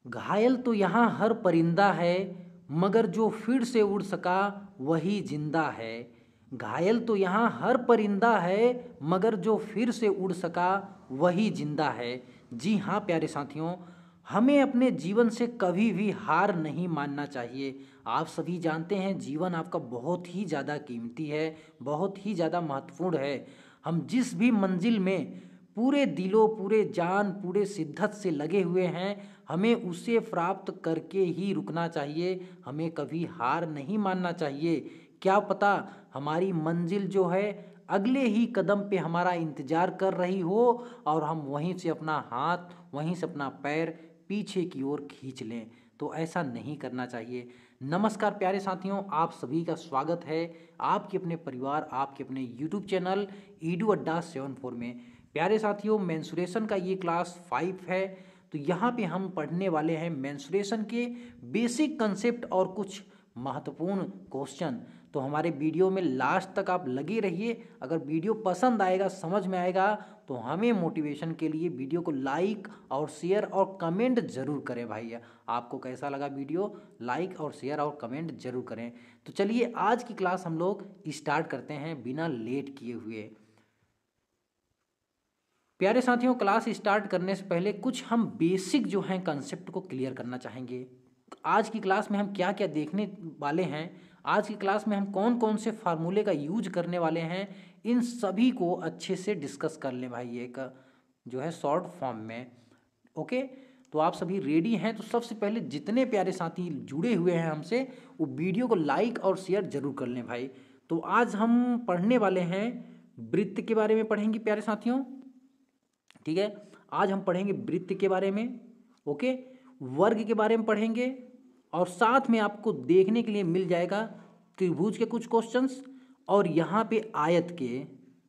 घायल तो यहाँ हर परिंदा है, मगर जो फिर से उड़ सका वही जिंदा है। घायल तो यहाँ हर परिंदा है, मगर जो फिर से उड़ सका वही जिंदा है। जी हाँ प्यारे साथियों, हमें अपने जीवन से कभी भी हार नहीं मानना चाहिए। आप सभी जानते हैं जीवन आपका बहुत ही ज़्यादा कीमती है, बहुत ही ज़्यादा महत्वपूर्ण है। हम जिस भी मंजिल में पूरे दिलो पूरे जान पूरे शिद्दत से लगे हुए हैं, हमें उसे प्राप्त करके ही रुकना चाहिए। हमें कभी हार नहीं मानना चाहिए। क्या पता हमारी मंजिल जो है अगले ही कदम पे हमारा इंतज़ार कर रही हो और हम वहीं से अपना हाथ, वहीं से अपना पैर पीछे की ओर खींच लें। तो ऐसा नहीं करना चाहिए। नमस्कार प्यारे साथियों, आप सभी का स्वागत है आपके अपने परिवार, आपके अपने यूट्यूब चैनल ईडू अड्डा 74 में। प्यारे साथियों, मेंसुरेशन का ये क्लास 5 है। तो यहाँ पे हम पढ़ने वाले हैं मेंसुरेशन के बेसिक कंसेप्ट और कुछ महत्वपूर्ण क्वेश्चन। तो हमारे वीडियो में लास्ट तक आप लगे रहिए। अगर वीडियो पसंद आएगा, समझ में आएगा, तो हमें मोटिवेशन के लिए वीडियो को लाइक और शेयर और कमेंट जरूर करें। भाई आपको कैसा लगा वीडियो, लाइक और शेयर और कमेंट जरूर करें। तो चलिए आज की क्लास हम लोग स्टार्ट करते हैं बिना लेट किए हुए। प्यारे साथियों, क्लास स्टार्ट करने से पहले कुछ हम बेसिक जो हैं कंसेप्ट को क्लियर करना चाहेंगे। आज की क्लास में हम क्या क्या देखने वाले हैं, आज की क्लास में हम कौन कौन से फार्मूले का यूज करने वाले हैं, इन सभी को अच्छे से डिस्कस कर लें भाई एक जो है शॉर्ट फॉर्म में। ओके, तो आप सभी रेडी हैं? तो सबसे पहले जितने प्यारे साथी जुड़े हुए हैं हमसे, वो वीडियो को लाइक और शेयर जरूर कर लें भाई। तो आज हम पढ़ने वाले हैं वृत्त के बारे में पढ़ेंगे प्यारे साथियों। ठीक है, आज हम पढ़ेंगे वृत्त के बारे में। ओके, वर्ग के बारे में पढ़ेंगे और साथ में आपको देखने के लिए मिल जाएगा त्रिभुज के कुछ क्वेश्चंस और यहाँ पे आयत के।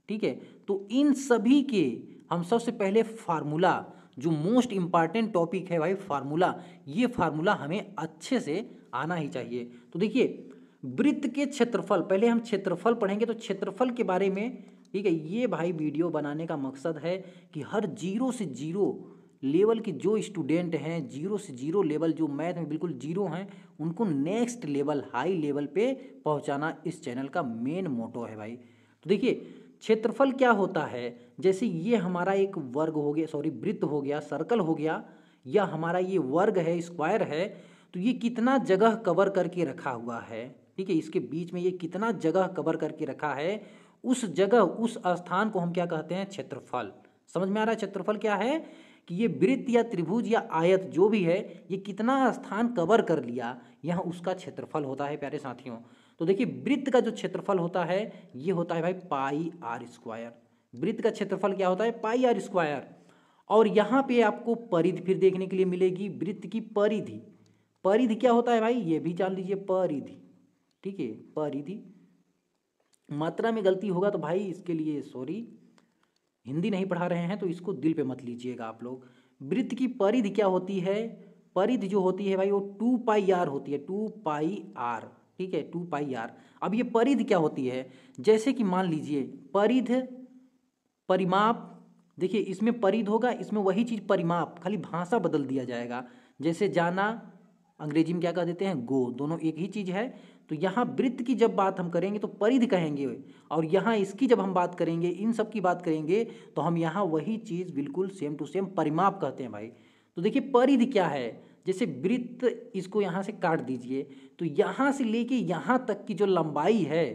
ठीक है, तो इन सभी के हम सबसे पहले फार्मूला, जो मोस्ट इम्पॉर्टेंट टॉपिक है भाई फार्मूला, ये फार्मूला हमें अच्छे से आना ही चाहिए। तो देखिए, वृत्त के क्षेत्रफल, पहले हम क्षेत्रफल पढ़ेंगे। तो क्षेत्रफल के बारे में, ठीक है, ये भाई वीडियो बनाने का मकसद है कि हर जीरो से जीरो लेवल के जो स्टूडेंट हैं, जीरो से जीरो लेवल जो मैथ में बिल्कुल जीरो हैं, उनको नेक्स्ट लेवल हाई लेवल पे पहुंचाना इस चैनल का मेन मोटो है भाई। तो देखिए, क्षेत्रफल क्या होता है, जैसे ये हमारा एक वर्ग हो गया, सॉरी वृत्त हो गया, सर्कल हो गया, या हमारा ये वर्ग है, स्क्वायर है। तो ये कितना जगह कवर करके रखा हुआ है, ठीक है, इसके बीच में ये कितना जगह कवर करके रखा है, उस जगह उस स्थान को हम क्या कहते हैं, क्षेत्रफल। समझ में आ रहा है क्षेत्रफल क्या है, कि ये वृत्त या त्रिभुज या आयत जो भी है, ये कितना स्थान कवर कर लिया, यहाँ उसका क्षेत्रफल होता है प्यारे साथियों। तो देखिए, वृत्त का जो क्षेत्रफल होता है ये होता है भाई पाई आर स्क्वायर। वृत्त का क्षेत्रफल क्या होता है, पाई आर स्क्वायर। और यहाँ पे आपको परिधि फिर देखने के लिए मिलेगी, वृत्त की परिधि। परिधि क्या होता है भाई, ये भी जान लीजिए, परिधि। ठीक है, परिधि। मात्रा में गलती होगा तो भाई इसके लिए सॉरी, हिंदी नहीं पढ़ा रहे हैं तो इसको दिल पे मत लीजिएगा आप लोग। वृत्त की परिधि क्या होती है, परिधि जो होती है भाई वो 2 पाई आर होती है, 2 पाई आर। ठीक है, 2 पाई आर। अब ये परिधि क्या होती है, जैसे कि मान लीजिए परिध, परिमाप। देखिए, इसमें परिध होगा, इसमें वही चीज़ परिमाप, खाली भाषा बदल दिया जाएगा। जैसे जाना अंग्रेजी में क्या कह देते हैं, गो, दोनों एक ही चीज़ है। तो यहाँ वृत्त की जब बात हम करेंगे तो परिधि कहेंगे, और यहाँ इसकी जब हम बात करेंगे, इन सब की बात करेंगे, तो हम यहाँ वही चीज़ बिल्कुल सेम टू सेम परिमाप कहते हैं भाई। तो देखिए, परिधि क्या है, जैसे वृत्त, इसको यहाँ से काट दीजिए, तो यहाँ से लेके यहाँ तक की जो लंबाई है,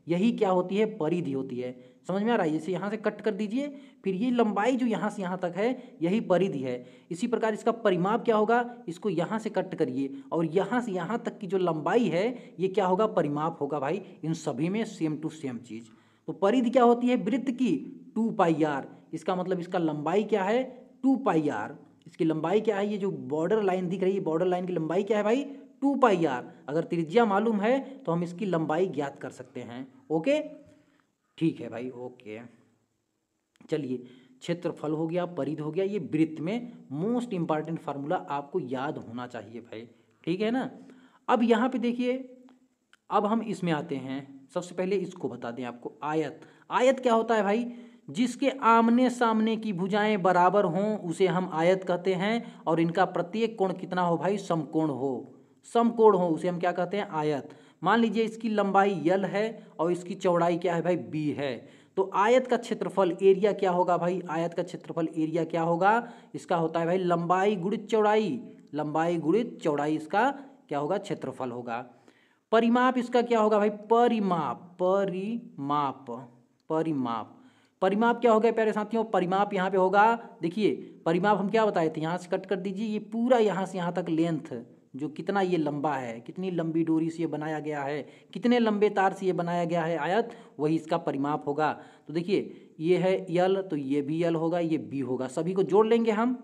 यही क्या होती है, परिधि होती है। समझ में आ रहा है, जैसे यहाँ से कट कर दीजिए, फिर ये लंबाई जो यहाँ से यहाँ तक है, यही परिधि है। इसी प्रकार इसका परिमाप क्या होगा, इसको यहाँ से कट करिए और यहाँ से यहाँ तक की जो लंबाई है, ये क्या होगा, परिमाप होगा भाई। इन सभी में सेम टू सेम चीज़। तो परिधि क्या होती है, वृत्त की 2 पाई आर। इसका मतलब इसका लंबाई क्या है, 2 पाई आर। इसकी लंबाई क्या है, ये जो बॉर्डर लाइन दिख रही है, बॉर्डर लाइन की लंबाई क्या है भाई, 2 पाई आर। अगर त्रिज्या मालूम है तो हम इसकी लंबाई ज्ञात कर सकते हैं। ओके, ठीक है भाई, ओके। चलिए, क्षेत्रफल हो गया, परिधि हो गया, ये वृत्त में मोस्ट इंपॉर्टेंट फार्मूला आपको याद होना चाहिए भाई। ठीक है ना। अब यहाँ पे देखिए, अब हम इसमें आते हैं। सबसे पहले इसको बता दें आपको, आयत। आयत क्या होता है भाई, जिसके आमने सामने की भुजाएं बराबर हों उसे हम आयत कहते हैं, और इनका प्रत्येक कोण कितना हो भाई, समकोण हो। समकोण हो उसे हम क्या कहते हैं, आयत। मान लीजिए इसकी लंबाई यल है और इसकी चौड़ाई क्या है भाई, बी है। तो आयत का क्षेत्रफल एरिया क्या होगा भाई, आयत का क्षेत्रफल एरिया क्या होगा, इसका होता है भाई लंबाई गुणित चौड़ाई, लंबाई गुणित चौड़ाई इसका क्या होगा, क्षेत्रफल होगा। परिमाप इसका क्या होगा भाई, परिमाप, परिमाप, परिमाप, परिमाप क्या हो गया प्यारे साथियों, परिमाप यहाँ पे होगा, देखिए परिमाप हम क्या बताए थे, यहाँ से कट कर दीजिए, ये पूरा यहाँ से यहाँ तक लेंथ जो कितना ये लंबा है, कितनी लंबी डोरी से ये बनाया गया है, कितने लंबे तार से ये बनाया गया है आयत, वही इसका परिमाप होगा। तो देखिए ये है यल, तो ये भी यल होगा, ये बी होगा, सभी को जोड़ लेंगे हम,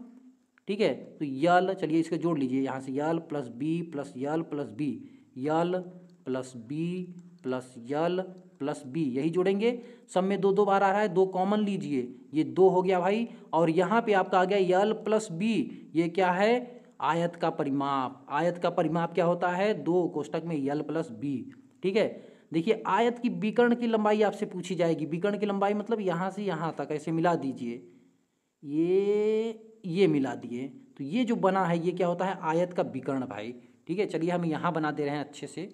ठीक है। तो यल, चलिए इसको जोड़ लीजिए, यहाँ से L plus B plus L plus B, L plus B plus L plus B, यही जोड़ेंगे। सब में दो दो बार आ रहा है, दो कॉमन लीजिए, ये दो हो गया भाई, और यहाँ पे आपका आ गया यल प्लस बी, ये क्या है, आयत का परिमाप। आयत का परिमाप क्या होता है, दो कोष्टक में यल प्लस बी, ठीक है। देखिए आयत की विकर्ण की लंबाई आपसे पूछी जाएगी, विकर्ण की लंबाई मतलब यहाँ से यहाँ तक ऐसे मिला दीजिए, ये मिला दिए, तो ये जो बना है ये क्या होता है, आयत का विकर्ण भाई, ठीक है। चलिए हम यहाँ बना दे रहे हैं अच्छे से,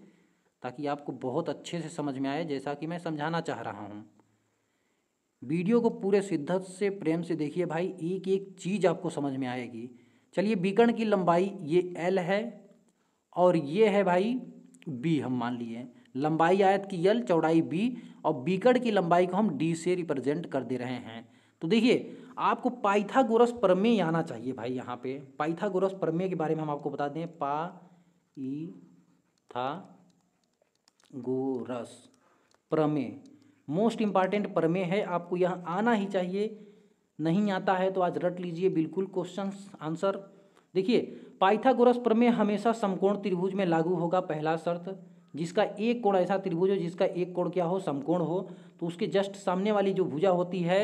ताकि आपको बहुत अच्छे से समझ में आए, जैसा कि मैं समझाना चाह रहा हूँ। वीडियो को पूरे शिद्दत से प्रेम से देखिए भाई, एक एक चीज़ आपको समझ में आएगी। चलिए विकर्ण की लंबाई ये एल है और ये है भाई बी, हम मान लिए लंबाई आयत की एल, चौड़ाई बी, और विकर्ण की लंबाई को हम डी से रिप्रेजेंट कर दे रहे हैं। तो देखिए आपको पाइथागोरस प्रमेय आना चाहिए भाई, यहाँ पे पाइथागोरस प्रमेय के बारे में हम आपको बता दें, पाइथागोरस प्रमेय मोस्ट इंपॉर्टेंट प्रमेय है, आपको यहाँ आना ही चाहिए। नहीं आता है तो आज रट लीजिए बिल्कुल क्वेश्चन आंसर। देखिए पाइथागोरस प्रमेय हमेशा समकोण त्रिभुज में लागू होगा, पहला शर्त, जिसका एक कोण ऐसा त्रिभुज हो जिसका एक कोण क्या हो, समकोण हो। तो उसके जस्ट सामने वाली जो भुजा होती है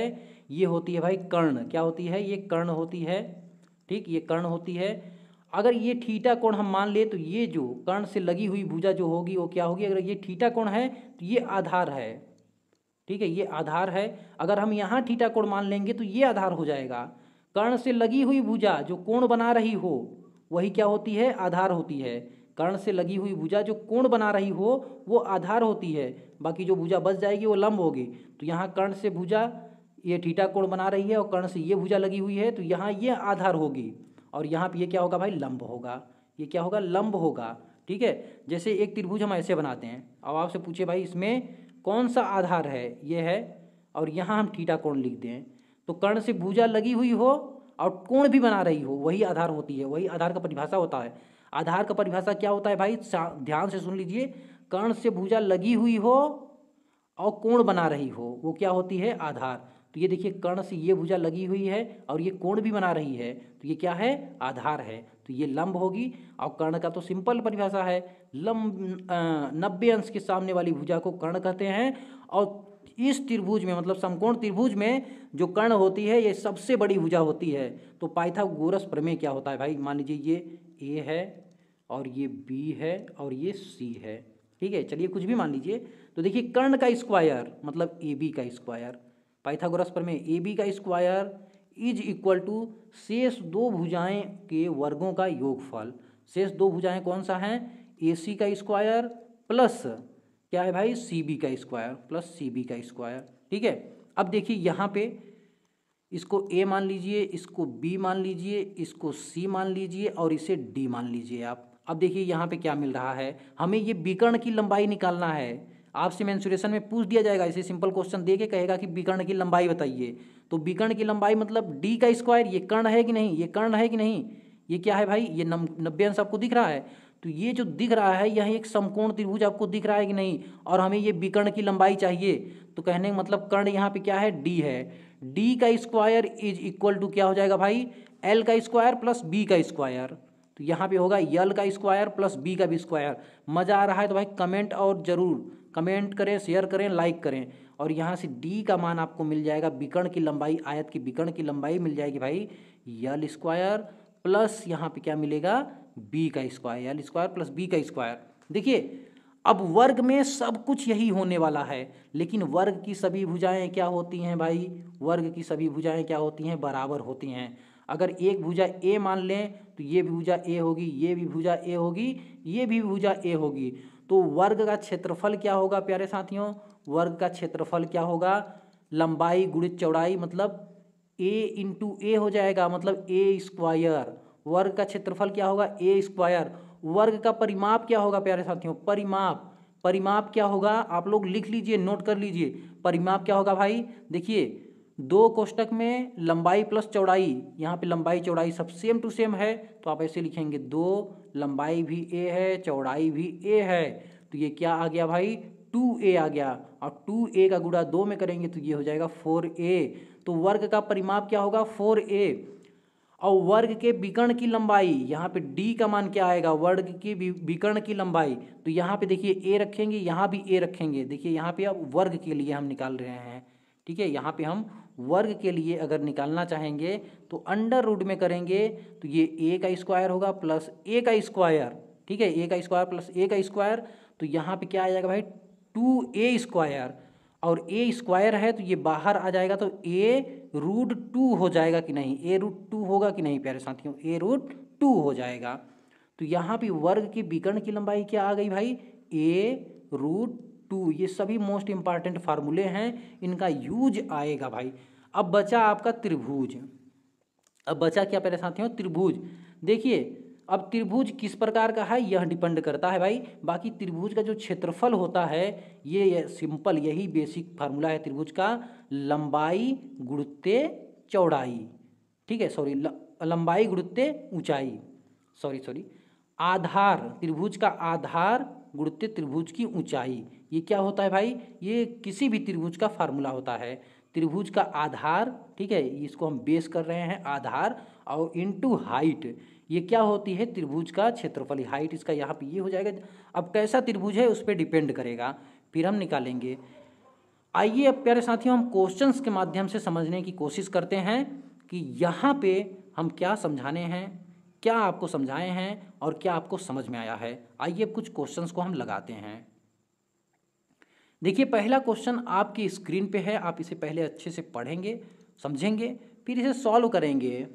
ये होती है भाई कर्ण, क्या होती है, ये कर्ण होती है, ठीक, ये कर्ण होती है। अगर ये थीटा कोण हम मान ले तो ये जो कर्ण से लगी हुई भुजा जो होगी वो क्या होगी, अगर ये थीटा कोण है तो ये आधार है, ठीक है, ये आधार है। अगर हम यहाँ थीटा कोण मान लेंगे तो ये आधार हो जाएगा। कर्ण से लगी हुई भुजा जो कोण बना रही हो वही क्या होती है, आधार होती है। कर्ण से लगी हुई भुजा जो कोण बना रही हो वो आधार होती है, बाकी जो भुजा बच जाएगी वो लंब होगी। तो यहाँ कर्ण से भुजा ये थीटा कोण बना रही है और कर्ण से ये भुजा लगी हुई है, तो यहाँ ये आधार होगी और यहाँ पे ये क्या होगा भाई, लंब होगा, ये क्या होगा, लंब होगा, ठीक है। जैसे एक त्रिभुज हम ऐसे बनाते हैं, अब आपसे पूछे भाई इसमें कौन सा आधार है, ये है, और यहाँ हम थीटा कोण लिख दें, तो कर्ण से भुजा लगी हुई हो और कोण भी बना रही हो वही आधार होती है, वही आधार का परिभाषा होता है। आधार का परिभाषा क्या होता है भाई, ध्यान से सुन लीजिए, कर्ण से भुजा लगी हुई हो और कोण बना रही हो वो क्या होती है, आधार। तो ये देखिए कर्ण से ये भुजा लगी हुई है और ये कोण भी बना रही है, तो ये क्या है, आधार है, तो ये लंब होगी। और कर्ण का तो सिंपल परिभाषा है, लंब 90 अंश के सामने वाली भुजा को कर्ण कहते हैं। और इस त्रिभुज में मतलब समकोण त्रिभुज में जो कर्ण होती है ये सबसे बड़ी भुजा होती है। तो पाइथागोरस प्रमेय क्या होता है भाई, मान लीजिए ये ए है और ये बी है और ये सी है, ठीक है। चलिए कुछ भी मान लीजिए, तो देखिए कर्ण का स्क्वायर मतलब ए बी का स्क्वायर, पाइथागोरस प्रमेय ए बी का स्क्वायर इज इक्वल टू शेष दो भुजाएं के वर्गों का योगफल। शेष दो भुजाएं कौन सा है, ए सी का स्क्वायर प्लस क्या है भाई, सी बी का स्क्वायर प्लस सी बी का स्क्वायर, ठीक है। अब देखिए यहाँ पे इसको ए मान लीजिए, इसको बी मान लीजिए, इसको सी मान लीजिए और इसे डी मान लीजिए आप। अब देखिए यहाँ पे क्या मिल रहा है, हमें ये विकर्ण की लंबाई निकालना है। आपसे मेंसुरेशन में पूछ दिया जाएगा, ऐसे सिंपल क्वेश्चन दे के कहेगा कि विकर्ण की लंबाई बताइए, तो विकर्ण की लंबाई मतलब डी का स्क्वायर, ये कर्ण है कि नहीं, ये कर्ण है कि नहीं, ये क्या है भाई, ये 90 अंश आपको दिख रहा है। तो ये जो दिख रहा है यह एक समकोण त्रिभुज आपको दिख रहा है कि नहीं, और हमें ये विकर्ण की लंबाई चाहिए। तो कहने का मतलब कर्ण यहाँ पे क्या है, डी है। डी का स्क्वायर इज इक्वल टू क्या हो जाएगा भाई, एल का स्क्वायर प्लस बी का स्क्वायर। तो यहाँ पे होगा यल का स्क्वायर प्लस बी का भी स्क्वायर। मज़ा आ रहा है तो भाई कमेंट और ज़रूर कमेंट करें, शेयर करें, लाइक करें। और यहाँ से डी का मान आपको मिल जाएगा, विकर्ण की लंबाई, आयत की विकर्ण की लंबाई मिल जाएगी भाई यल स्क्वायर प्लस यहाँ पे क्या मिलेगा, बी का square, L square plus B का स्क्वायर। देखिए अब वर्ग में सब कुछ यही होने वाला है, लेकिन वर्ग की सभी भुजाएं क्या होती हैं भाई, वर्ग की सभी भुजाएं क्या होती हैं, बराबर होती हैं। अगर एक भुजा ए मान लें तो ये भी भुजा ए होगी, ये भी भुजा ए होगी, ये भी भुजा ए होगी। तो वर्ग का क्षेत्रफल क्या होगा प्यारे साथियों, वर्ग का क्षेत्रफल क्या होगा, लंबाई गुणित चौड़ाई, मतलब ए इंटू ए हो जाएगा, मतलब ए स्क्वायर। वर्ग का क्षेत्रफल क्या होगा, ए स्क्वायर। वर्ग का परिमाप क्या होगा प्यारे साथियों, परिमाप क्या होगा, आप लोग लिख लीजिए, नोट कर लीजिए। परिमाप क्या होगा भाई, देखिए 2 कोष्टक में लंबाई प्लस चौड़ाई, यहाँ पे लंबाई चौड़ाई सब सेम टू सेम है, तो आप ऐसे लिखेंगे 2, लंबाई भी ए है, चौड़ाई भी ए है, तो ये क्या आ गया भाई, 2a आ गया। और 2a का गुणा 2 में करेंगे तो ये हो जाएगा 4a। तो वर्ग का परिमाप क्या होगा, 4a। और वर्ग के विकर्ण की लंबाई, यहाँ पे d का मान क्या आएगा, वर्ग के विकर्ण की लंबाई, तो यहाँ पे देखिए a रखेंगे, यहाँ भी a रखेंगे। देखिए यहाँ पे अब वर्ग के लिए हम निकाल रहे हैं, ठीक है, यहाँ पे हम वर्ग के लिए अगर निकालना चाहेंगे तो अंडर रूट में करेंगे, तो ये a का स्क्वायर होगा प्लस a का स्क्वायर, ठीक है, a का स्क्वायर प्लस a का स्क्वायर, तो यहाँ पे क्या आ जाएगा भाई, 2a स्क्वायर। और a स्क्वायर है तो ये बाहर आ जाएगा, तो a√2 हो जाएगा कि नहीं, a√2 होगा कि नहीं प्यारे साथियों, a√2 हो जाएगा। तो यहाँ पे वर्ग के विकर्ण की लंबाई क्या आ गई भाई, a√2। ये सभी मोस्ट इंपॉर्टेंट फार्मूले हैं, इनका यूज आएगा भाई। अब बचा आपका त्रिभुज, अब बचा क्या प्यारे साथियों, त्रिभुज। देखिए अब त्रिभुज किस प्रकार का है यह डिपेंड करता है भाई, बाकी त्रिभुज का जो क्षेत्रफल होता है ये सिंपल, यही बेसिक फार्मूला है त्रिभुज का, लंबाई गुणित्ते चौड़ाई, ठीक है, सॉरी लंबाई गुणित्ते ऊंचाई, सॉरी आधार, त्रिभुज का आधार गुणित्ते त्रिभुज की ऊंचाई। ये क्या होता है भाई, ये किसी भी त्रिभुज का फार्मूला होता है, त्रिभुज का आधार, ठीक है, इसको हम बेस कर रहे हैं आधार, और इनटू हाइट, ये क्या होती है, त्रिभुज का क्षेत्रफल, हाइट इसका यहाँ पे ये हो जाएगा। अब कैसा त्रिभुज है उस पर डिपेंड करेगा, फिर हम निकालेंगे। आइए अब प्यारे साथियों हम क्वेश्चंस के माध्यम से समझने की कोशिश करते हैं कि यहाँ पे हम क्या समझाने हैं, क्या आपको समझाए हैं और क्या आपको समझ में आया है। आइए अब कुछ क्वेश्चंस को हम लगाते हैं। देखिए पहला क्वेश्चन आपकी स्क्रीन पे है, आप इसे पहले अच्छे से पढ़ेंगे, समझेंगे, फिर इसे सॉल्व करेंगे,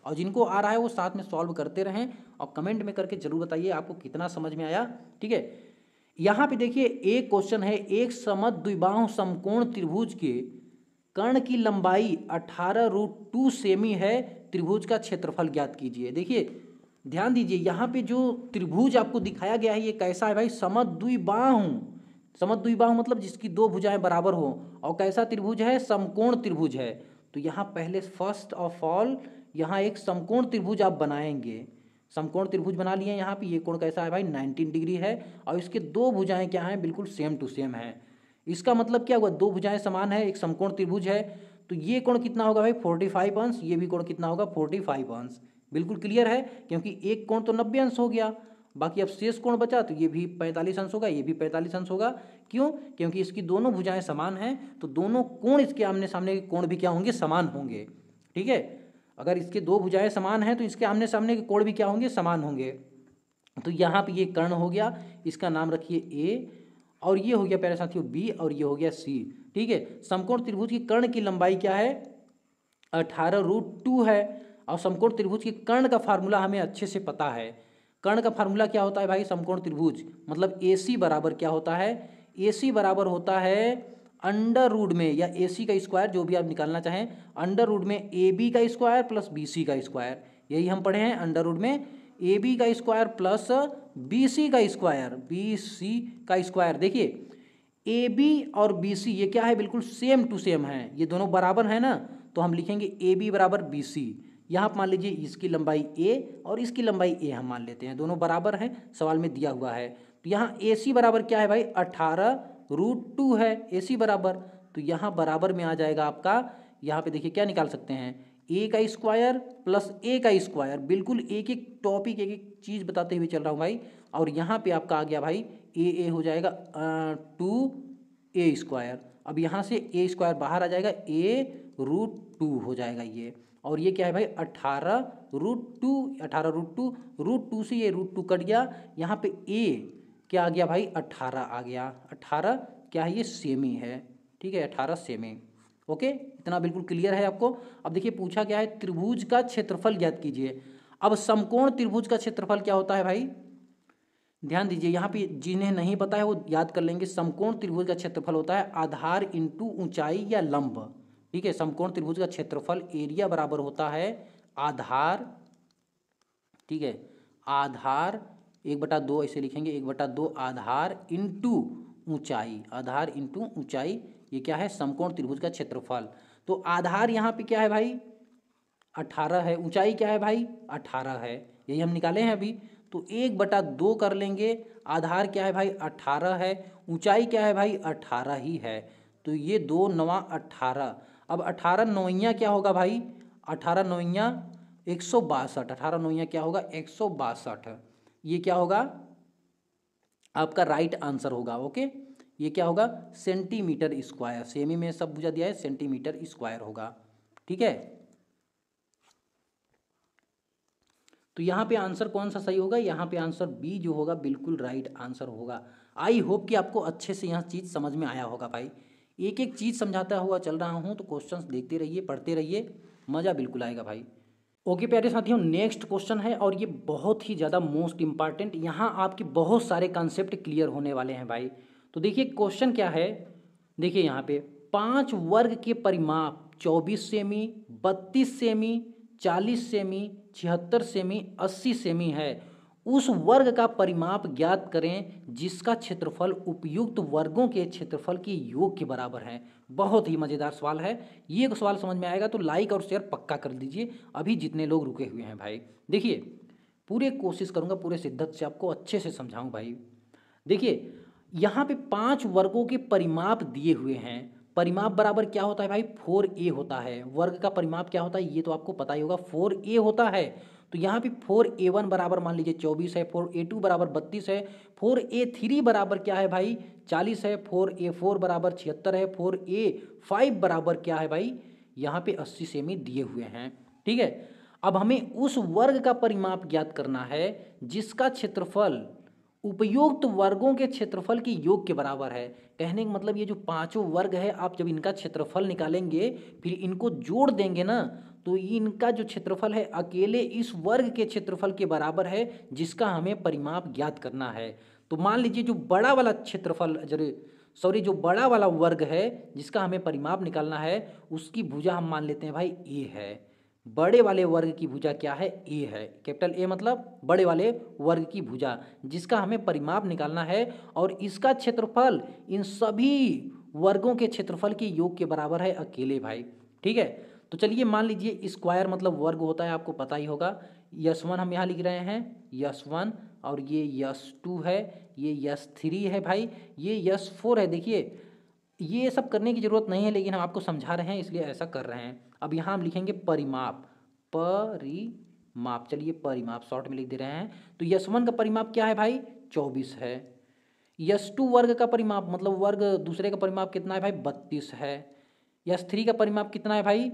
और जिनको आ रहा है वो साथ में सॉल्व करते रहें और कमेंट में करके जरूर बताइए आपको कितना समझ में आया, ठीक है। यहाँ पे देखिए एक क्वेश्चन है, एक समद्विबाहु समकोण त्रिभुज के कर्ण की लंबाई 18√2 सेमी है, त्रिभुज का क्षेत्रफल ज्ञात कीजिए। देखिए ध्यान दीजिए, यहाँ पे जो त्रिभुज आपको दिखाया गया है ये कैसा है भाई, समद्विबाहु, समद्विबाहु मतलब जिसकी 2 भुजाएं बराबर हो, और कैसा त्रिभुज है, समकोण त्रिभुज है। तो यहाँ पहले फर्स्ट ऑफ ऑल यहाँ एक समकोण त्रिभुज आप बनाएंगे, समकोण त्रिभुज बना लिए। यहाँ पे ये कोण कैसा है भाई, 19 डिग्री है, और इसके 2 भुजाएं क्या हैं, बिल्कुल सेम टू सेम है। इसका मतलब क्या हुआ, 2 भुजाएं समान है, एक समकोण त्रिभुज है, तो ये कोण कितना होगा भाई 45 अंश, ये भी कोण कितना होगा 45 अंश। बिल्कुल क्लियर है, क्योंकि एक कोण तो 90 अंश हो गया, बाकी अब शेष कोण बचा तो ये भी 45 अंश होगा, ये भी 45 अंश होगा। क्यों, क्योंकि इसकी दोनों भुजाएं समान हैं, तो दोनों कोण इसके आमने सामने के कोण भी क्या होंगे, समान होंगे, ठीक है। अगर इसके 2 भुजाएं समान हैं तो इसके आमने सामने के कोण भी क्या होंगे, समान होंगे। तो यहाँ पे ये कर्ण हो गया, इसका नाम रखिए ए, और ये हो गया प्यारे साथियों बी, और ये हो गया सी, ठीक है। समकोण त्रिभुज की कर्ण की लंबाई क्या है, 18√2 है, और समकोण त्रिभुज की कर्ण का फार्मूला हमें अच्छे से पता है। कर्ण का फार्मूला क्या होता है भाई, समकोण त्रिभुज मतलब AC बराबर क्या होता है, AC बराबर होता है अंडर रूट में, या AC का स्क्वायर, जो भी आप निकालना चाहें, अंडर रूट में AB का स्क्वायर प्लस BC का स्क्वायर, यही हम पढ़े हैं, अंडर रूट में AB का स्क्वायर प्लस BC का स्क्वायर, BC का स्क्वायर। देखिए AB और BC ये क्या है, बिल्कुल सेम टू सेम है, ये दोनों बराबर है ना, तो हम लिखेंगे AB बराबर BC। यहाँ आप मान लीजिए इसकी लंबाई A और इसकी लंबाई A हम मान लेते हैं, दोनों बराबर हैं, सवाल में दिया हुआ है। तो यहाँ AC बराबर क्या है भाई, 18√2 है AC बराबर, तो यहाँ बराबर में आ जाएगा आपका, यहाँ पे देखिए क्या निकाल सकते हैं, A का स्क्वायर प्लस A का स्क्वायर, बिल्कुल एक एक टॉपिक एक एक चीज़ बताते हुए चल रहा हूँ भाई। और यहाँ पे आपका आ गया भाई A हो जाएगा 2A स्क्वायर, अब यहाँ से A स्क्वायर बाहर आ जाएगा, A√2 हो जाएगा ये, और ये क्या है भाई 18√2, 18√2, √2 से ये √2 कट गया, यहाँ पे A क्या आ गया भाई 18 आ गया। 18 क्या है, ये सेमी है, ठीक है, 18 सेमी। ओके, इतना बिल्कुल क्लियर है आपको। अब देखिए पूछा क्या है, त्रिभुज का क्षेत्रफल ज्ञात कीजिए। अब समकोण त्रिभुज का क्षेत्रफल क्या होता है भाई, ध्यान दीजिए यहाँ पे, जिन्हें नहीं पता है वो याद कर लेंगे। समकोण त्रिभुज का क्षेत्रफल होता है आधार इंटू ऊंचाई या लंब, ठीक है। समकोण त्रिभुज का क्षेत्रफल एरिया बराबर होता है आधार, ठीक है, आधार 1/2 ऐसे लिखेंगे, 1/2 आधार इंटू ऊंचाई, आधार इंटू ऊंचाई, ये क्या है, समकोण त्रिभुज का क्षेत्रफल। तो आधार यहाँ पे क्या है भाई 18 है, ऊंचाई क्या है भाई 18 है, यही हम निकाले हैं अभी। तो 1/2 कर लेंगे, आधार क्या है भाई 18 है, ऊंचाई क्या है भाई 18 ही है। तो ये 2 9 18। अब 18 नौइयाँ क्या होगा भाई, 18 नौइयाँ 162, 18 नौइयाँ क्या होगा 162, ये क्या होगा आपका राइट आंसर होगा। ओके, ये क्या होगा सेंटीमीटर स्क्वायर, सेमी में सब बुझा दिया है, सेंटीमीटर स्क्वायर होगा, ठीक है। तो यहाँ पे आंसर कौन सा सही होगा, यहाँ पे आंसर बी जो होगा बिल्कुल राइट आंसर होगा। आई होप कि आपको अच्छे से यह चीज़ समझ में आया होगा भाई। एक एक चीज़ समझाता हुआ चल रहा हूँ, तो क्वेश्चंस देखते रहिए, पढ़ते रहिए, मज़ा बिल्कुल आएगा भाई। ओके प्यारे साथियों, नेक्स्ट क्वेश्चन है और ये बहुत ही ज़्यादा मोस्ट इंपॉर्टेंट, यहाँ आपके बहुत सारे कॉन्सेप्ट क्लियर होने वाले हैं भाई। तो देखिए क्वेश्चन क्या है, देखिए यहाँ पे 5 वर्ग के परिमाप 24 semi, 32 semi, 40 semi, 76 semi, 80 semi है। उस वर्ग का परिमाप ज्ञात करें जिसका क्षेत्रफल उपयुक्त वर्गों के क्षेत्रफल के योग के बराबर है। बहुत ही मज़ेदार सवाल है, ये सवाल समझ में आएगा तो लाइक और शेयर पक्का कर दीजिए अभी जितने लोग रुके हुए हैं भाई। देखिए पूरे कोशिश करूँगा पूरे शिद्दत से आपको अच्छे से समझाऊँ भाई। देखिए यहाँ पे 5 वर्गों के परिमाप दिए हुए हैं। परिमाप बराबर क्या होता है भाई 4a होता है। वर्ग का परिमाप क्या होता है ये तो आपको पता ही होगा 4a होता है। तो यहाँ पे 4a1 बराबर मान लीजिए 24 है, 4a2 बराबर 32 है, 4a3 बराबर क्या है भाई 40 है, 4a4 बराबर 76 है, 4a5 बराबर क्या है भाई यहाँ पे 80 सेमी दिए हुए हैं, ठीक है। अब हमें उस वर्ग का परिमाप ज्ञात करना है जिसका क्षेत्रफल उपयुक्त वर्गों के क्षेत्रफल के योग के बराबर है। कहने का मतलब ये जो पांचों वर्ग है, आप जब इनका क्षेत्रफल निकालेंगे फिर इनको जोड़ देंगे ना, तो इनका जो क्षेत्रफल है अकेले इस वर्ग के क्षेत्रफल के बराबर है जिसका हमें परिमाप ज्ञात करना है। तो मान लीजिए जो बड़ा वाला क्षेत्रफल जो बड़ा वाला वर्ग है जिसका हमें परिमाप निकालना है उसकी भुजा हम मान लेते हैं भाई ए है। बड़े वाले वर्ग की भुजा क्या है ए है, कैपिटल ए मतलब बड़े वाले वर्ग की भुजा जिसका हमें परिमाप निकालना है और इसका क्षेत्रफल इन सभी वर्गों के क्षेत्रफल के योग के बराबर है अकेले भाई, ठीक है। तो चलिए मान लीजिए स्क्वायर मतलब वर्ग होता है, आपको पता ही होगा। यस1 हम यहाँ लिख रहे हैं यस1, और ये यस2 है, ये यस3 है भाई, ये यस4 है। देखिए ये सब करने की ज़रूरत नहीं है लेकिन हम आपको समझा रहे हैं इसलिए ऐसा कर रहे हैं। अब यहाँ हम लिखेंगे परिमाप, परिमाप, चलिए परिमाप शॉर्ट में लिख दे रहे हैं। तो यस1 का परिमाप क्या है भाई 24 है। यस2 वर्ग का परिमाप मतलब वर्ग दूसरे का परिमाप कितना है भाई 32 है। यस3 का परिमाप कितना है भाई,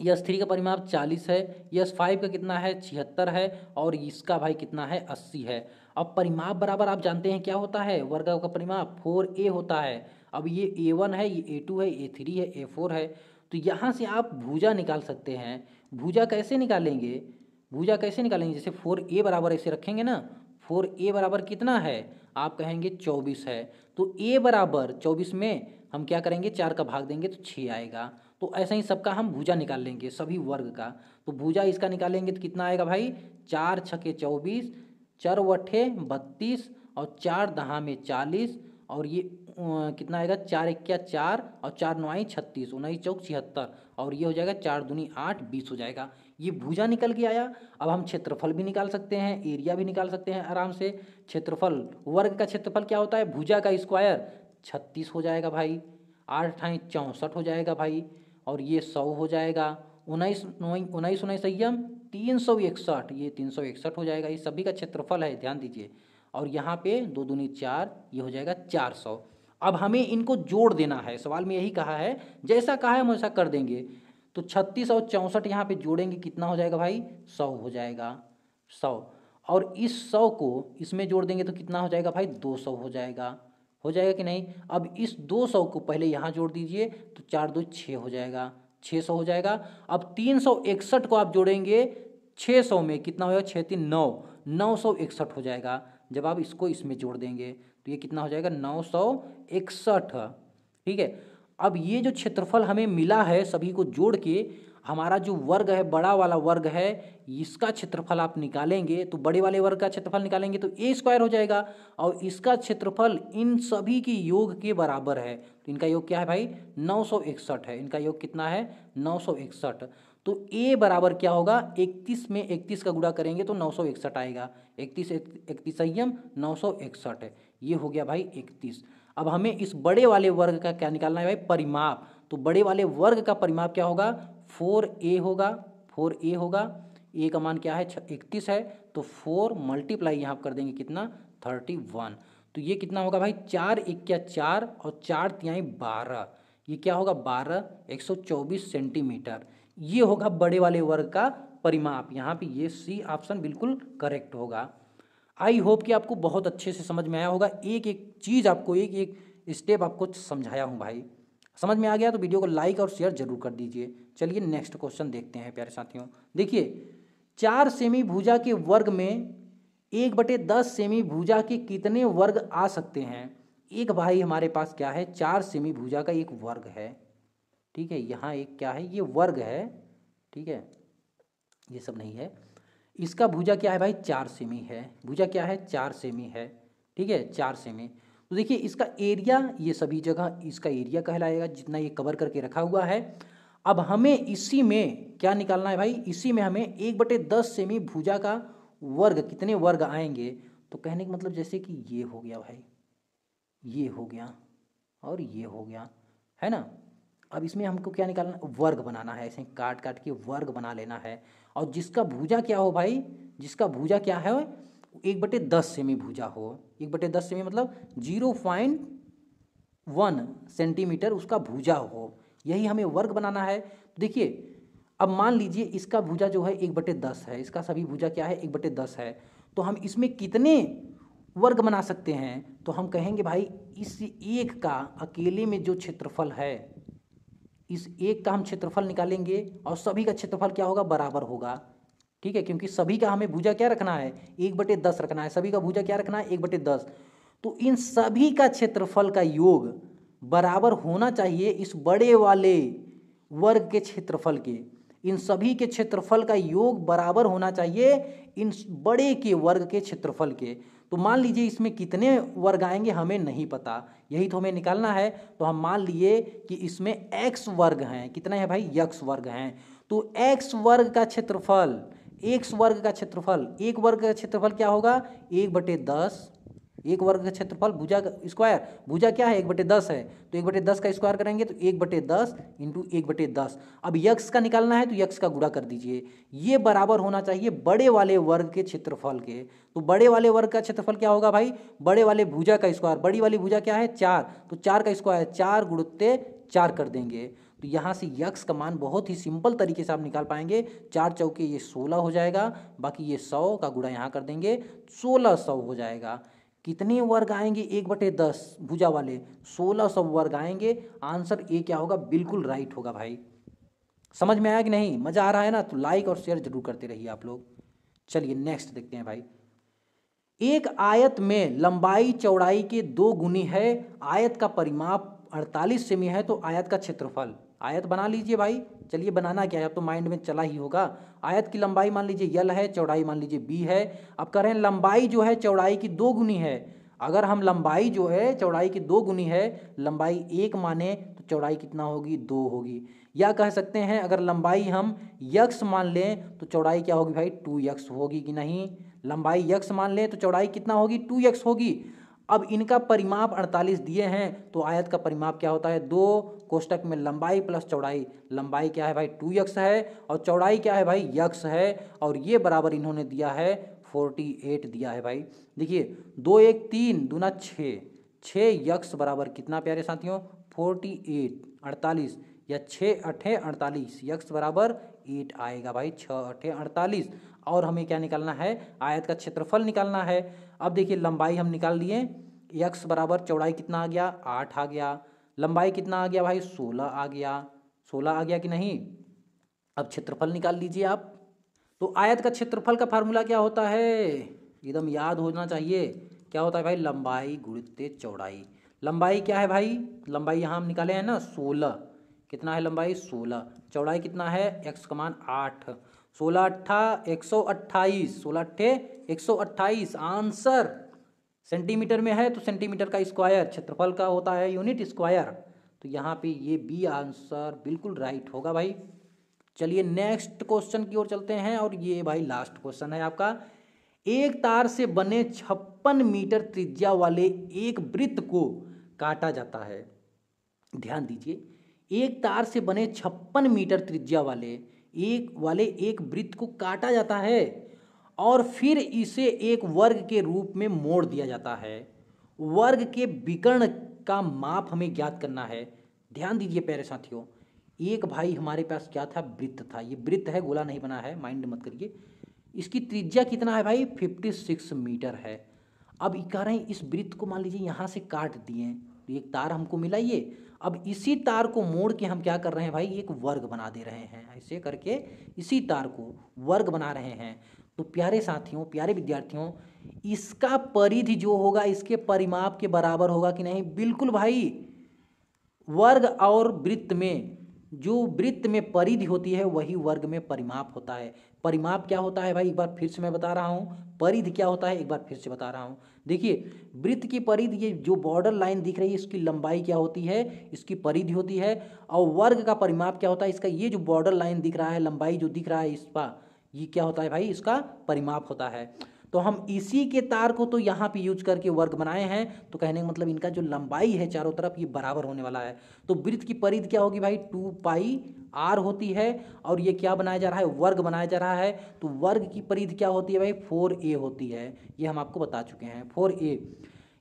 यस3 का परिमाप 40 है। यस5 का कितना है 76 है, और इसका भाई कितना है 80 है। अब परिमाप बराबर आप जानते हैं क्या होता है, वर्ग का परिमाप 4a होता है। अब ये a1 है, ये a2 है, a3 है, a4 है। तो यहाँ से आप भुजा निकाल सकते हैं। भुजा कैसे निकालेंगे, भुजा कैसे निकालेंगे, जैसे 4a बराबर ऐसे रखेंगे ना, 4a बराबर कितना है आप कहेंगे 24 है। तो a बराबर 24 में हम क्या करेंगे 4 का भाग देंगे तो 6 आएगा। तो ऐसा ही सबका हम भुजा निकाल लेंगे सभी वर्ग का। तो भुजा इसका निकालेंगे तो कितना आएगा भाई 4 छके 24, 4 वठे 32, और 4 दहा में 40, और ये कितना आएगा 4 इक्या 4, और 4 नौ 36, 19 चौक 76, और ये हो जाएगा 4 दूनी 8, 20 हो जाएगा। ये भुजा निकल के आया। अब हम क्षेत्रफल भी निकाल सकते हैं, एरिया भी निकाल सकते हैं आराम से। क्षेत्रफल वर्ग का क्षेत्रफल क्या होता है भुजा का स्क्वायर 36 हो जाएगा भाई, 8 × 64 हो जाएगा भाई, और ये 100 हो जाएगा। 19 19 संयम 361, ये 361 हो जाएगा। ये सभी का क्षेत्रफल है, ध्यान दीजिए। और यहाँ पे 2 दूनी 4, ये हो जाएगा 400। अब हमें इनको जोड़ देना है, सवाल में यही कहा है, जैसा कहा है हम वैसा कर देंगे। तो 36 और 64 यहाँ पे जोड़ेंगे कितना हो जाएगा भाई 100 हो जाएगा, 100। और इस 100 को इसमें जोड़ देंगे तो कितना हो जाएगा भाई, 200 हो जाएगा कि नहीं। अब इस 200 को पहले यहाँ जोड़ दीजिए तो 4 2 6 हो जाएगा, 600 हो जाएगा। अब 361 को आप जोड़ेंगे 600 में, कितना होगा, 6 3 9, 961 हो जाएगा। जब आप इसको इसमें जोड़ देंगे तो ये कितना हो जाएगा, 961। ठीक है। अब ये जो क्षेत्रफल हमें मिला है सभी को जोड़ के, हमारा जो वर्ग है, बड़ा वाला वर्ग है, इसका क्षेत्रफल आप निकालेंगे तो बड़े वाले वर्ग का क्षेत्रफल निकालेंगे तो ए स्क्वायर हो जाएगा, और इसका क्षेत्रफल इन सभी की योग के बराबर है। तो इनका योग क्या है भाई, 961 है। इनका योग कितना है, 961। तो ए बराबर क्या होगा, 31 में 31 का गुणा करेंगे तो 961 आएगा। 31 31 संयम 961 है, ये हो गया भाई 31। अब हमें इस बड़े वाले वर्ग का क्या निकालना है भाई, परिमाप। तो बड़े वाले वर्ग का परिमाप क्या होगा, 4a होगा, 4a होगा। ए का मान क्या है, 31 है, तो 4 मल्टीप्लाई यहाँ कर देंगे कितना, 31। तो ये कितना होगा भाई, 4 1 4 और 4 तिहाई 12, ये क्या होगा 12, 124 सेंटीमीटर। ये होगा बड़े वाले वर्ग का परिमाप। यहाँ पे ये सी ऑप्शन बिल्कुल करेक्ट होगा। आई होप कि आपको बहुत अच्छे से समझ में आया होगा, एक एक चीज़ आपको, एक एक स्टेप आपको समझाया हूँ भाई। समझ में आ गया तो वीडियो को लाइक और शेयर जरूर कर दीजिए। चलिए नेक्स्ट क्वेश्चन देखते हैं प्यारे साथियों। देखिए, 4 सेमी भुजा के वर्ग में 1/10 सेमी भुजा के कितने वर्ग आ सकते हैं। एक भाई हमारे पास क्या है, 4 सेमी भुजा का एक वर्ग है। ठीक है, यहाँ एक क्या है, ये वर्ग है। ठीक है, ये सब नहीं है। इसका भुजा क्या है भाई, 4 सेमी है। भुजा क्या है, 4 सेमी है। ठीक है, 4 सेमी। तो देखिए इसका एरिया, ये सभी जगह इसका एरिया कहलाएगा जितना ये कवर करके रखा हुआ है। अब हमें इसी में क्या निकालना है भाई, इसी में हमें 1/10 सेमी भुजा का वर्ग, कितने वर्ग आएंगे। तो कहने का मतलब जैसे कि ये हो गया भाई, ये हो गया और ये हो गया, है ना। अब इसमें हमको क्या निकालना, वर्ग बनाना है। ऐसे काट काट के वर्ग बना लेना है। और जिसका भुजा क्या हो भाई, जिसका भुजा क्या है, 1/10 सेमी भुजा हो। 1/10 सेमी मतलब 0.1 सेंटीमीटर उसका भुजा हो, यही हमें वर्ग बनाना है। देखिए अब मान लीजिए इसका भुजा जो है 1/10 है, इसका सभी भुजा क्या है, 1/10 है। तो हम इसमें कितने वर्ग बना सकते हैं, तो हम कहेंगे भाई इस एक का अकेले में जो क्षेत्रफल है, इस एक का हम क्षेत्रफल निकालेंगे और सभी का क्षेत्रफल क्या होगा, बराबर होगा। ठीक है, क्योंकि सभी का हमें भुजा क्या रखना है, 1/10 रखना है। सभी का भुजा क्या रखना है, 1/10। तो इन सभी का क्षेत्रफल का योग बराबर होना चाहिए इस बड़े वाले वर्ग के क्षेत्रफल के। इन सभी के क्षेत्रफल का योग बराबर होना चाहिए इन बड़े के वर्ग के क्षेत्रफल के। तो मान लीजिए इसमें कितने वर्ग आएंगे हमें नहीं पता, यही तो हमें निकालना है। तो हम मान लिए कि इसमें x वर्ग हैं, कितने हैं भाई, x वर्ग हैं। तो x वर्ग का क्षेत्रफल, x वर्ग का क्षेत्रफल, एक वर्ग का क्षेत्रफल क्या होगा, 1/10। एक वर्ग का क्षेत्रफल भुजा का स्क्वायर, भुजा क्या है 1/10 है, तो 1/10 का स्क्वायर करेंगे तो 1/10 इंटू 1/10। अब यक्स का निकालना है तो यक्स का गुणा कर दीजिए। ये बराबर होना चाहिए बड़े वाले वर्ग के क्षेत्रफल के। तो बड़े वाले वर्ग का क्षेत्रफल क्या होगा भाई, बड़े वाले भुजा का स्क्वायर, बड़ी वाली भुजा क्या है 4, तो 4 का स्क्वायर 4 गुणित 4 कर देंगे। तो यहाँ से यक्स का मान बहुत ही सिंपल तरीके से आप निकाल पाएंगे। 4 चौके ये 16 हो जाएगा, बाकी ये 100 का गुणा यहाँ कर देंगे, 1600 हो जाएगा। कितने वर्ग आएंगे 1/10 भुजा वाले, 1600 वर्ग आएंगे। आंसर ए क्या होगा, बिल्कुल राइट होगा भाई। समझ में आया कि नहीं, मजा आ रहा है ना, तो लाइक और शेयर जरूर करते रहिए आप लोग। चलिए नेक्स्ट देखते हैं भाई। एक आयत में लंबाई चौड़ाई के 2 गुनी है, आयत का परिमाप 48 सेमी है, तो आयत का क्षेत्रफल, आयत बना लीजिए भाई। चलिए बनाना क्या है, अब तो माइंड में चला ही होगा। आयत की लंबाई मान लीजिए यल है, चौड़ाई मान लीजिए बी है। अब कह रहे हैं लंबाई जो है चौड़ाई की 2 गुनी है। अगर हम लंबाई जो है चौड़ाई की 2 गुनी है, लंबाई 1 माने तो चौड़ाई कितना होगी, 2 होगी। या कह सकते हैं अगर लंबाई हम यक्स मान लें तो चौड़ाई क्या होगी भाई, 2x होगी कि नहीं। लंबाई यक्स मान लें तो चौड़ाई कितना होगी, 2x होगी। अब इनका परिमाप 48 दिए हैं, तो आयत का परिमाप क्या होता है, 2 कोष्टक में लंबाई प्लस चौड़ाई। लंबाई क्या है भाई 2x है, और चौड़ाई क्या है भाई यक्स है, और ये बराबर इन्होंने दिया है 48 दिया है भाई। देखिए 2 1 3 दूना 6, 6 यक्स बराबर कितना प्यारे साथियों, 48, 48। या 6 8 48, यक्स बराबर 8 आएगा भाई, 6 8 48। और हमें क्या निकालना है, आयत का क्षेत्रफल निकालना है। अब देखिए लंबाई हम निकाल लिए, यक्स बराबर चौड़ाई कितना आ गया, 8 आ गया, लंबाई कितना आ गया भाई, 16 आ गया, 16 आ गया कि नहीं। अब क्षेत्रफल निकाल लीजिए आप। तो आयत का क्षेत्रफल का फार्मूला क्या होता है, एकदम याद होना चाहिए, क्या होता है भाई, लंबाई गुणित चौड़ाई। लंबाई क्या है भाई, लंबाई यहाँ हम निकाले हैं ना 16, कितना है लंबाई 16, चौड़ाई कितना है, एक्स का मान 8, 16 अट्ठा 128, 16 अट्ठे 128, आंसर सेंटीमीटर में है तो सेंटीमीटर का स्क्वायर, क्षेत्रफल का होता है यूनिट स्क्वायर। तो यहाँ पे ये बी आंसर बिल्कुल राइट होगा भाई। चलिए नेक्स्ट क्वेश्चन की ओर चलते हैं, और ये भाई लास्ट क्वेश्चन है आपका। एक तार से बने 56 मीटर त्रिज्या वाले एक वृत्त को काटा जाता है। ध्यान दीजिए, एक तार से बने 56 मीटर त्रिज्या वाले एक वृत्त को काटा जाता है और फिर इसे एक वर्ग के रूप में मोड़ दिया जाता है। वर्ग के विकर्ण का माप हमें ज्ञात करना है। ध्यान दीजिए प्यारे साथियों, एक भाई हमारे पास क्या था, वृत्त था, ये वृत्त है, गोला नहीं बना है, माइंड मत करिए। इसकी त्रिज्या कितना है भाई, 56 मीटर है। अब कह रहे हैं इस वृत्त को मान लीजिए यहाँ से काट दिए, तो एक तार हमको मिला ये। अब इसी तार को मोड़ के हम क्या कर रहे हैं भाई, एक वर्ग बना दे रहे हैं, ऐसे करके इसी तार को वर्ग बना रहे हैं। तो प्यारे साथियों, प्यारे विद्यार्थियों, इसका परिधि जो होगा इसके परिमाप के बराबर होगा कि नहीं, बिल्कुल भाई। वर्ग और वृत्त में, जो वृत्त में परिधि होती है वही वर्ग में परिमाप होता है। परिमाप क्या होता है भाई, एक बार फिर से मैं बता रहा हूँ, परिधि क्या होता है एक बार फिर से बता रहा हूँ। देखिए वृत्त की परिधि, ये जो बॉर्डर लाइन दिख रही है इसकी लंबाई क्या होती है, इसकी परिधि होती है। और वर्ग का परिमाप क्या होता है, इसका ये जो बॉर्डर लाइन दिख रहा है, लंबाई जो दिख रहा है इसका, ये क्या होता है भाई, इसका परिमाप होता है। तो हम इसी के तार को तो यहाँ पे यूज करके वर्ग बनाए हैं, तो कहने का मतलब इनका जो लंबाई है चारों तरफ ये बराबर होने वाला है। तो वृत्त की परिधि क्या होगी भाई, 2 पाई r होती है, और ये क्या बनाया जा रहा है, वर्ग बनाया जा रहा है। तो वर्ग की परिधि क्या होती है भाई, 4a होती है, ये हम आपको बता चुके हैं 4a।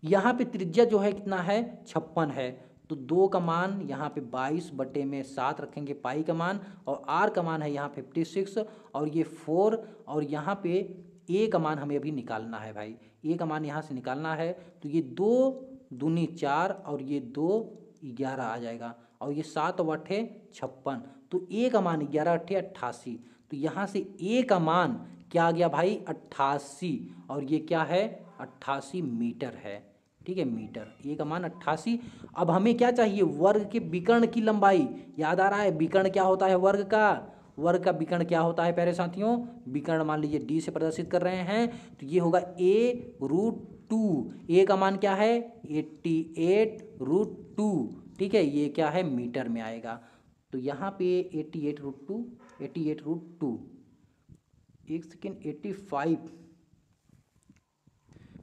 यहाँ पे त्रिज्या जो है कितना है, 56 है, तो 2 का मान यहाँ पे 22/7 रखेंगे पाई का मान, और r का मान है यहाँ 56, और ये 4, और यहाँ पे a का मान हमें अभी निकालना है भाई, a का मान यहाँ से निकालना है। तो ये 2 दूनी 4 और ये 2 11 आ जाएगा, और ये 7 और 8 56, तो a का मान 11 8 88। तो यहाँ से a का मान क्या आ गया भाई, 88, और ये क्या है 88 मीटर है, ठीक है, मीटर, a का मान 88। अब हमें क्या चाहिए, वर्ग के विकर्ण की लंबाई, याद आ रहा है विकर्ण क्या होता है, वर्ग का विकर्ण क्या होता है प्यारे साथियों, विकर्ण मान लीजिए d से प्रदर्शित कर रहे हैं, तो ये होगा a√2, a का मान क्या है 88√2, ठीक है, ये क्या है मीटर में आएगा। तो यहाँ पे 88√2, एक सेकेंड 85,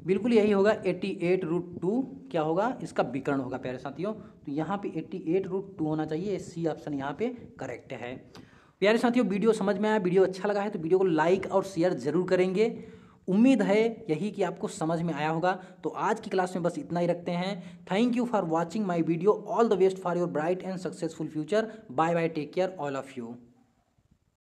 बिल्कुल यही होगा 88√2, क्या होगा इसका विकर्ण होगा प्यारे साथियों। तो यहाँ पे 88√2 होना चाहिए, सी ऑप्शन यहाँ पे करेक्ट है। प्यारे साथियों वीडियो समझ में आया, वीडियो अच्छा लगा है तो वीडियो को लाइक और शेयर जरूर करेंगे। उम्मीद है यही कि आपको समझ में आया होगा। तो आज की क्लास में बस इतना ही रखते हैं। Thank you for watching my video, all the best for your bright and successful future. Bye bye, take care all of you.